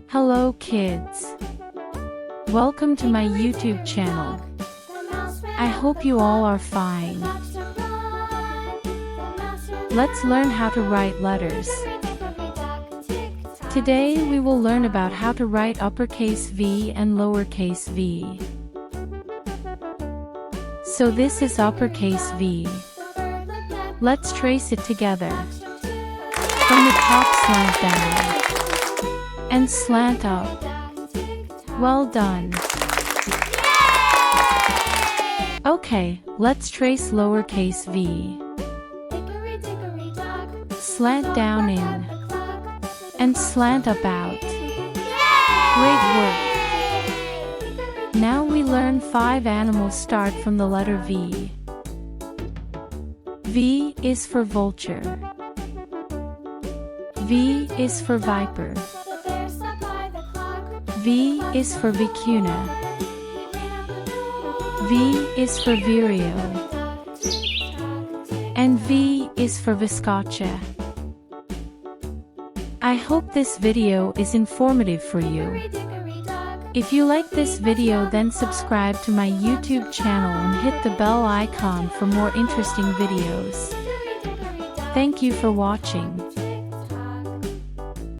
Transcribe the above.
Hello kids. Welcome to my YouTube channel. I hope you all are fine. Let's learn how to write letters. Today we will learn about how to write uppercase V and lowercase v. So this is uppercase V. Let's trace it together. From the top slant down. And slant up. Well done. Okay, let's trace lowercase v. Slant down in. And slant up out. Great work. Now we learn 5 animals start from the letter V. V is for vulture. V is for viper. V is for Vicuna. V is for Vireo. And V is for Viscacha. I hope this video is informative for you. If you like this video, then subscribe to my YouTube channel and hit the bell icon for more interesting videos. Thank you for watching.